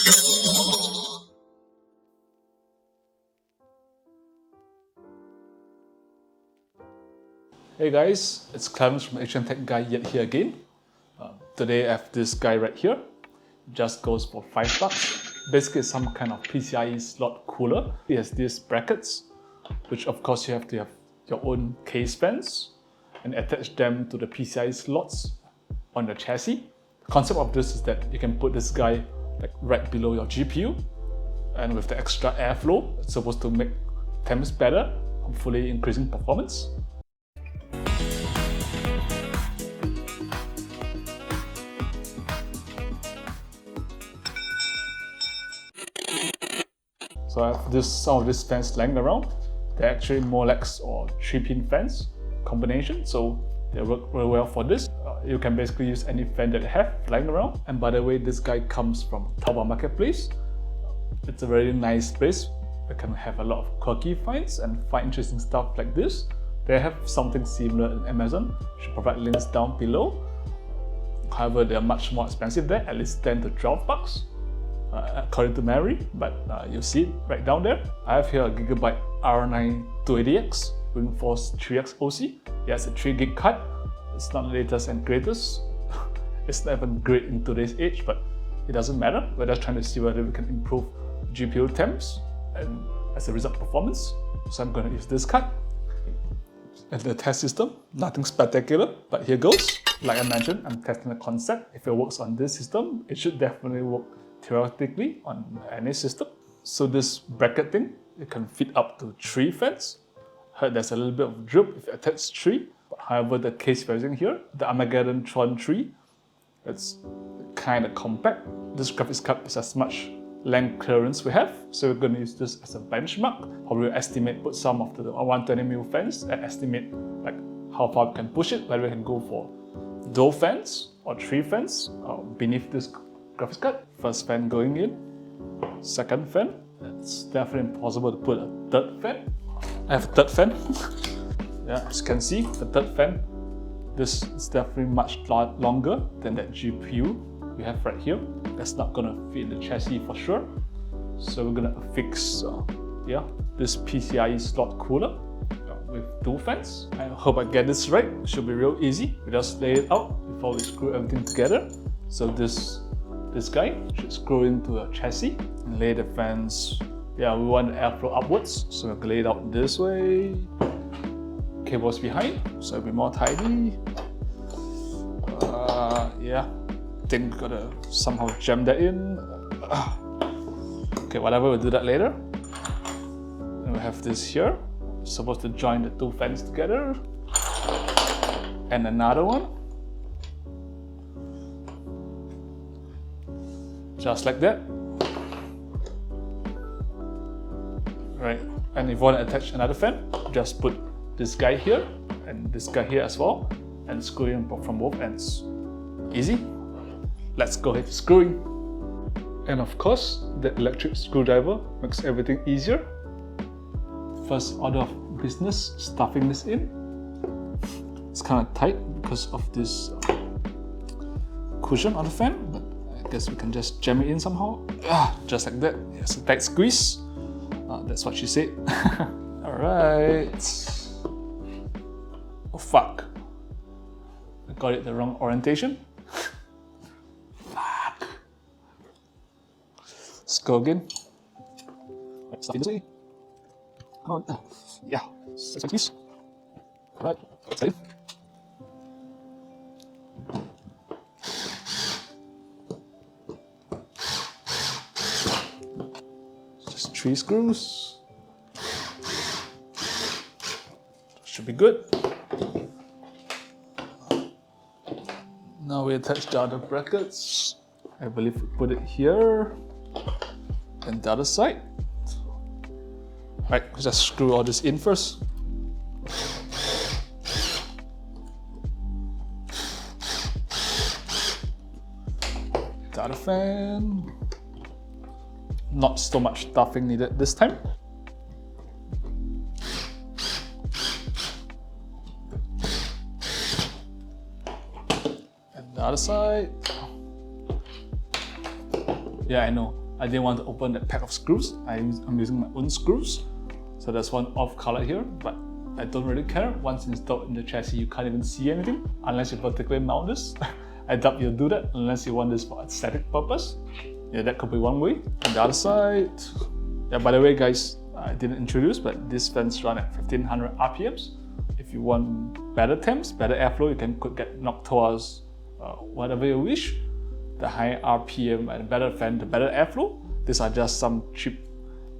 Hey guys, it's Clarence from Asian Tech Guy yet here again. Today I have this guy right here. Just goes for $5. Basically some kind of PCIe slot cooler. It has these brackets, which of course you have to have your own case fans and attach them to the PCIe slots on the chassis. The concept of this is that you can put this guy like right below your GPU, and with the extra airflow, it's supposed to make temps better, hopefully increasing performance. So I have some of these fans lying around. They're actually Molex or 3-pin fans combination, so they work very well for this. You can basically use any fan that you have lying around. And by the way, this guy comes from Taobao Marketplace. It's a very nice place. You can have a lot of quirky finds and find interesting stuff like this. They have something similar in Amazon. I should provide links down below. However, they're much more expensive there, at least 10 to 12 bucks. According to Mary, but you'll see it right down there. I have here a Gigabyte R9 280X Windforce 3X OC. It has a 3 gig card. It's not the latest and greatest. It's not even great in today's age, but it doesn't matter. We're just trying to see whether we can improve GPU temps and as a result performance. So I'm going to use this card. And the test system, nothing spectacular, but here goes. Like I mentioned, I'm testing the concept. If it works on this system, it should definitely work theoretically on any system. So this bracket thing, it can fit up to 3 fans. Heard there's a little bit of drip if you attach 3. However, the case version here, the Armageddon Tron 3, it's kind of compact. This graphics card is as much length clearance we have, so we're going to use this as a benchmark. Probably estimate, put some of the 120mm fans and estimate like how far we can push it, whether we can go for dual fans or 3 fans beneath this graphics card. First fan going in, second fan. It's definitely impossible to put a third fan. I have a third fan. Yeah, as you can see, the third fan, this is definitely much longer than that GPU we have right here. That's not gonna fit in the chassis for sure. So we're gonna affix this PCIe slot cooler with 2 fans. I hope I get this right. It should be real easy. We just lay it out before we screw everything together. So this guy should screw into a chassis and lay the fans. Yeah, we want the airflow upwards, so we're gonna lay it out this way. Cables behind, so it'll be more tidy. Yeah, I think we gotta somehow jam that in. Okay, whatever, we'll do that later. And we have this here, supposed to join the 2 fans together. And another one. Just like that. Right, and if you want to attach another fan, just put this guy here and this guy here as well, and screw in from both ends. Easy. Let's go ahead screwing. And of course, the electric screwdriver makes everything easier. First order of business, stuffing this in. It's kind of tight because of this cushion on the fan, but I guess we can just jam it in somehow. Just like that. It's a tight squeeze. That's what she said. Alright. Oh fuck. I got it the wrong orientation. Fuck. Let's go again. Stuff in this way. Come on. Yeah. That's like this. Alright. Safe. Just 3 screws. Should be good. Now we attach the other brackets. I believe we put it here and the other side. Right, let's just screw all this in first. The other fan. Not so much stuffing needed this time. And the other side. Yeah, I know. I didn't want to open that pack of screws. I'm using my own screws. So there's one off color here, but I don't really care. Once installed in the chassis, you can't even see anything unless you particularly mount this. I doubt you'll do that unless you want this for aesthetic purpose. Yeah, that could be one way. On the other side, yeah, by the way guys, I didn't introduce, but these fans run at 1500 RPMs. If you want better temps, better airflow, you can get Noctuas, whatever you wish. The higher RPM and better fan, the better airflow. These are just some cheap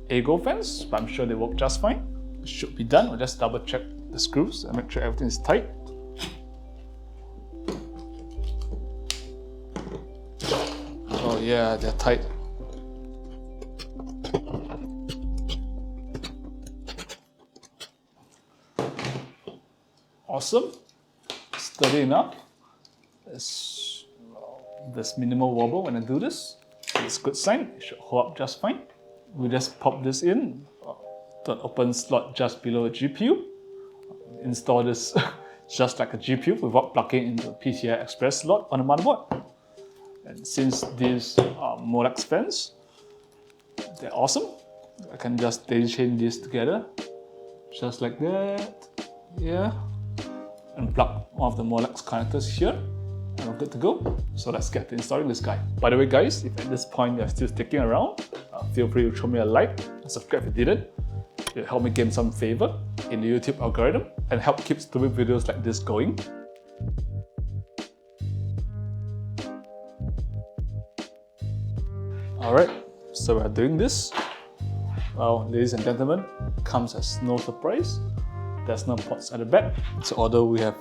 Ego fans, but I'm sure they work just fine. It should be done. We'll just double check the screws and make sure everything is tight. Oh yeah, they're tight. Awesome. Sturdy enough. There's minimal wobble when I do this. It's a good sign. It should hold up just fine. We just pop this in. The open slot just below the GPU. Install this just like a GPU without plugging into the PCI Express slot on the motherboard. And since these are Molex fans, they're awesome. I can just daisy chain these together, just like that. Yeah. And plug one of the Molex connectors here. And we're good to go. So let's get to installing this guy. By the way guys, if at this point you're still sticking around, feel free to throw me a like and subscribe if you didn't. It'll help me gain some favor in the YouTube algorithm and help keep stupid videos like this going. Alright, so we're doing this. Well, ladies and gentlemen, comes as no surprise. There's no ports at the back. So although we have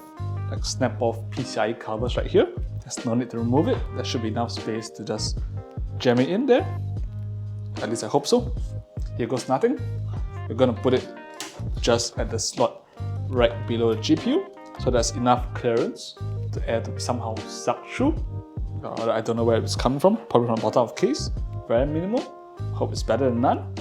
like snap off PCIe covers right here, there's no need to remove it. There should be enough space to just jam it in there. At least I hope so. Here goes nothing. We're gonna put it just at the slot right below the GPU, so there's enough clearance to air to be somehow sucked through. I don't know where it's coming from, probably from the bottom of the case. Very minimal. Hope it's better than none.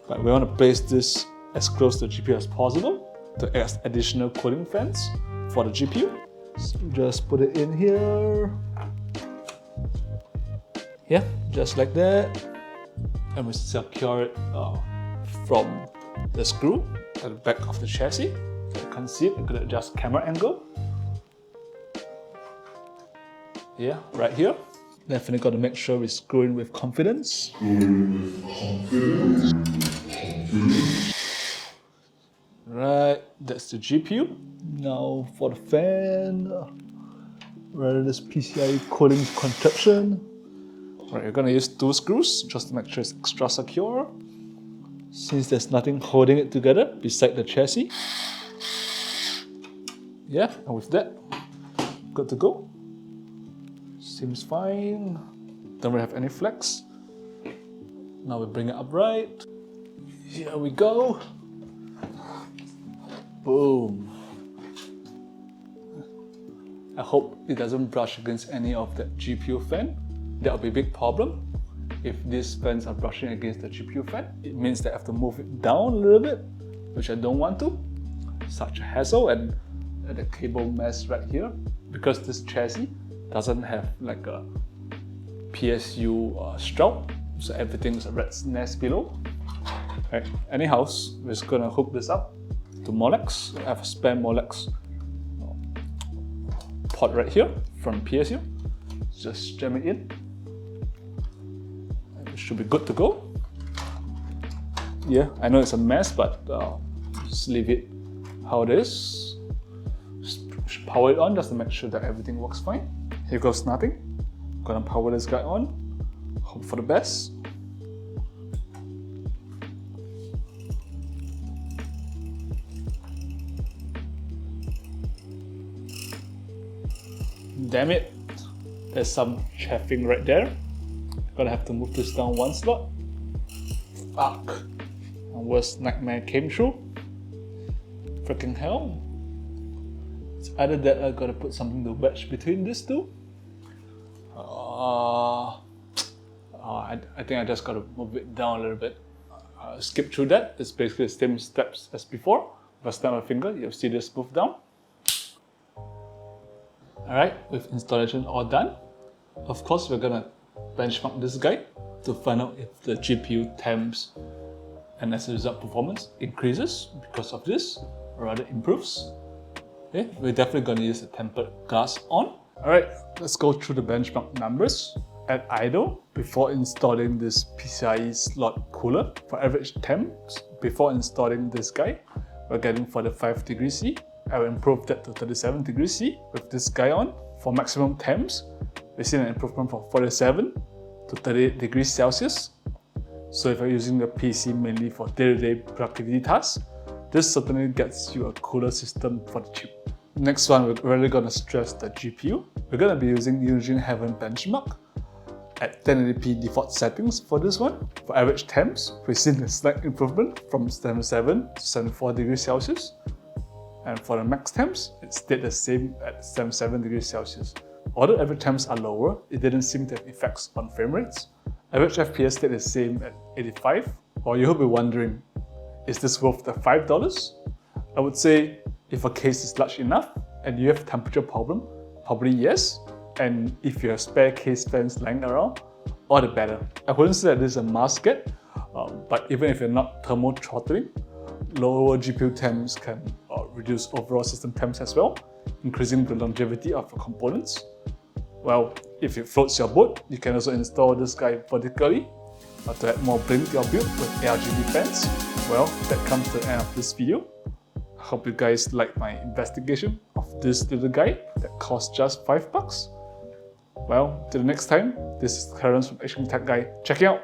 But we want to place this as close to the GPU as possible to add additional cooling fans for the GPU. So just put it in here. Yeah, just like that. And we secure it from the screw at the back of the chassis. You can't see it, you could adjust camera angle. Yeah, right here. Definitely got to make sure we screw in with confidence. Right, that's the GPU. Now for the fan, rather this PCIe cooling contraption. Right, you're gonna use 2 screws just to make sure it's extra secure. Since there's nothing holding it together beside the chassis. Yeah, and with that, good to go. Seems fine. Don't really have any flex. Now we bring it upright. Here we go. Boom. I hope it doesn't brush against any of the GPU fan. That will be a big problem. If these fans are brushing against the GPU fan, it means that I have to move it down a little bit, which I don't want to. Such a hassle, and the cable mess right here. Because this chassis doesn't have like a PSU strap, so everything is a rat's nest below. Right. Anyhow, we're just gonna hook this up to Molex. I have a spare Molex port right here from PSU. Just jam it in. It should be good to go. Yeah, I know it's a mess, but just leave it how it is. Just power it on just to make sure that everything works fine. Here goes nothing. Gonna power this guy on. Hope for the best. Damn it, there's some chaffing right there. Gonna have to move this down 1 slot. Fuck. My worst nightmare came true. Freaking hell. It's either that I gotta put something to wedge between these two. I think I just gotta move it down a little bit. Skip through that. It's basically the same steps as before. If I snap my finger, you'll see this move down. Alright, with installation all done, of course we're gonna benchmark this guy to find out if the GPU temps and as a result performance increases because of this, or rather improves. Okay, we're definitely going to use a tempered glass on. Alright, let's go through the benchmark numbers. At idle, before installing this PCIe slot cooler, for average temps, before installing this guy, we're getting 45 degrees C. I will improve that to 37 degrees C with this guy on. For maximum temps, we've seen an improvement from 47 to 38 degrees Celsius. So if you're using the PC mainly for day-to-day productivity tasks, this certainly gets you a cooler system for the chip. Next one, we're really going to stress the GPU. We're going to be using Eugene Heaven benchmark at 1080p default settings for this one. For average temps, we've seen a slight improvement from 77 to 74 degrees Celsius. And for the max temps, it stayed the same at 77 degrees Celsius. Although average temps are lower, it didn't seem to have effects on frame rates. Average FPS stayed the same at 85. Or you will be wondering, is this worth the $5? I would say if a case is large enough and you have temperature problem, probably yes. And if you have spare case fans lying around, all the better. I wouldn't say that this is a must get, but even if you're not thermal throttling, lower GPU temps can reduce overall system temps as well, increasing the longevity of your components. Well, if it floats your boat, you can also install this guy vertically to add more bling to your build with RGB fans. Well, that comes to the end of this video. I hope you guys like my investigation of this little guy that cost just $5. Well, till the next time, this is Clarence from Asian Tech Guy checking out.